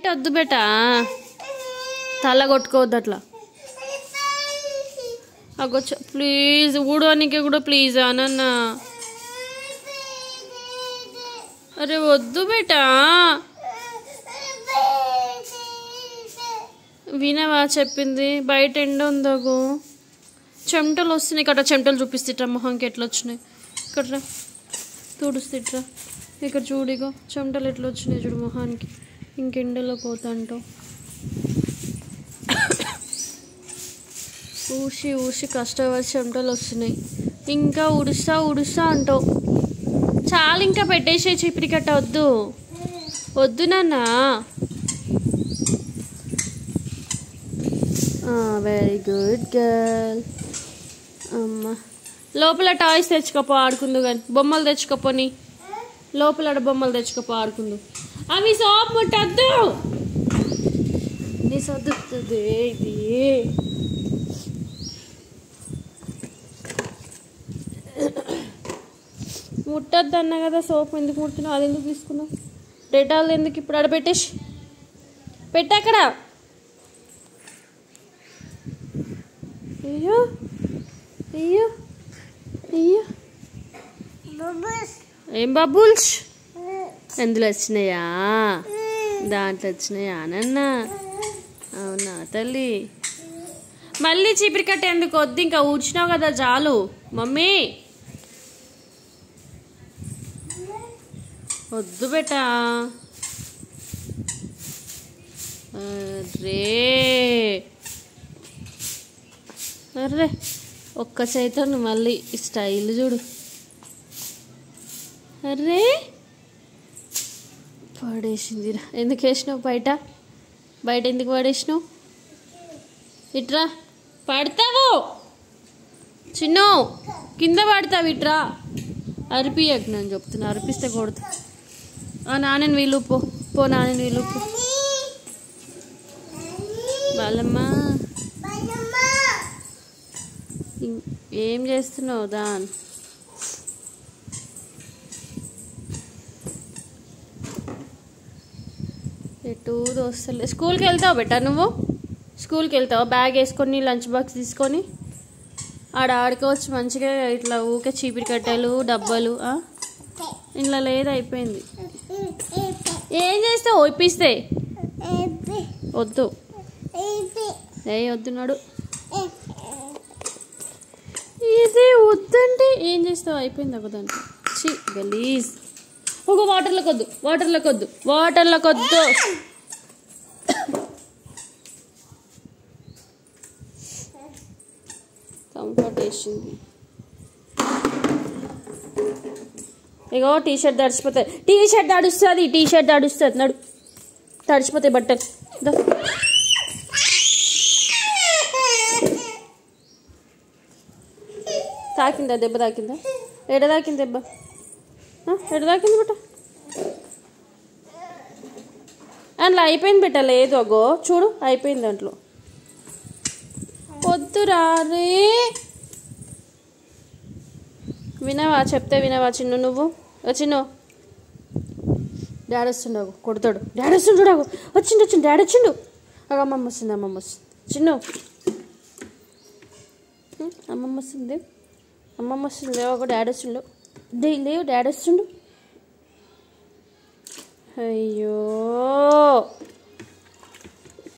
వద్దు బేటా, తల కొట్టుకోవద్దు అట్లా. అగొచ్చ ప్లీజ్ ఊడవానికి కూడా ప్లీజ్ అనన్న. అరే వద్దు బేటా, వినవా చెప్పింది. బయట ఎండ ఉందాగు, చెమటలు వస్తున్నాయి. ఇక్కడ చెమటలు చూపిస్తేట్రా మొహంకి ఎట్లా వచ్చినాయి. ఇక్కడ తుడుస్తేట్రా, ఇక్కడ చూడిగో చెమటలు ఎట్లా వచ్చినాయి చూడు మొహానికి. ఇంకెండలో పోతా అంటావు. ఊసి ఊసి కష్టపడి చెమటలు వస్తున్నాయి. ఇంకా ఉడుస్తా అంటావు. చాలా ఇంకా పెట్టేసే చీపిరి కట్ట. వద్దు వద్దు నాన్న. Very good girl. అమ్మ లోపల టాయ్స్ తెచ్చుకోపో ఆడుకుందు. కానీ బొమ్మలు తెచ్చుకోపోని, లోపల బొమ్మలు తెచ్చుకోపో ఆడుకుందు. అవి సోప్ ముట్టద్దు, నీ సర్దుతుంది ఇది. ముట్టద్దు అన్నా కదా, సోప్ ఎందుకు ముడుతున్నావు? అది ఎందుకు తీసుకున్నావు? డెటాల్ ఎందుకు? ఇప్పుడు ఆడ పెట్టేసి పెట్టక్కడ. అయ్యో అయ్యో అయ్యో, ఏం బబుల్స్? ఎందులో వచ్చినాయా? దాంట్లో వచ్చినాయా నాన్న? అవునా తల్లి? మళ్ళీ చీపిరి కట్ట ఎందుకు? వద్దు, ఇంకా ఊడ్చినావు కదా చాలు. మమ్మీ వద్దు బేటా. అరే అర్రే ఒక్క చేతను మళ్ళీ స్టైల్ చూడు. అర్రే పడేసిందిరా. ఎందుకు వేసినావు బయట? బయట ఎందుకు పడేసినావు? ఇట్రా, పడతావు చిన్ను, కింద పడతావు. ఇట్రా, అరిపియకు నేను చెప్తున్నా. అరిపిస్తే కొడుతా. నాన్నని వీలు పో నాన్నని వీలు పో. బాలమ్మ ఏం చేస్తున్నావు? దాన్ ఎటు దోస్తలే. స్కూల్కి వెళ్తావు బెటా నువ్వు? స్కూల్కి వెళ్తావు? బ్యాగ్ వేసుకొని లంచ్ బాక్స్ తీసుకొని ఆడ ఆడుకోవచ్చు మంచిగా. ఇట్లా ఊకే చీపిరి కట్టెలు డబ్బాలు ఇంట్లో లేదు, అయిపోయింది. ఏం చేస్తావు? ఇప్పిస్తే వద్దు, వద్దున్నాడు. ఇది వద్దంటే ఏం చేస్తావు? అయిపోయింది ఒక దాంట్లో. చి గలీజ్. ఒక వాటర్లోకి వద్దు, వాటర్లోకి వద్దు, వాటర్లోకి వద్దు. కంఫర్ట్ వేసింది. ఇగో టీషర్ట్ తడిచిపోతుంది, టీషర్ట్ తడుస్తుంది, టీషర్ట్ తడుస్తుంది. నడు, తడిచిపోతాయి బట్టలు. తాకిందా దెబ్బ? తాకిందా? ఎడ తాకింది దెబ్బ? ఎడ తాకింది బట్ట? అందులో అయిపోయింది బిడ్డ. లేదు అగో చూడు, అయిపోయింది దాంట్లో. వద్దురా రే. వినవా? చెప్తే వినవా చిన్ను? నువ్వు చిన్ను, డాడీ వస్తుండవు, కొడతాడు. డాడీ వస్తుండు, వచ్చిండు డాడీ వచ్చిండు. అమ్మమ్మ వస్తుంది, అమ్మమ్మ వస్తుంది. చిన్ను అమ్మమ్మ వస్తుంది, అమ్మమ్మ వస్తుంది. లేవు ఒక డాడీ వస్తుండు. లేవు డాడీ వస్తుండు. అయ్యో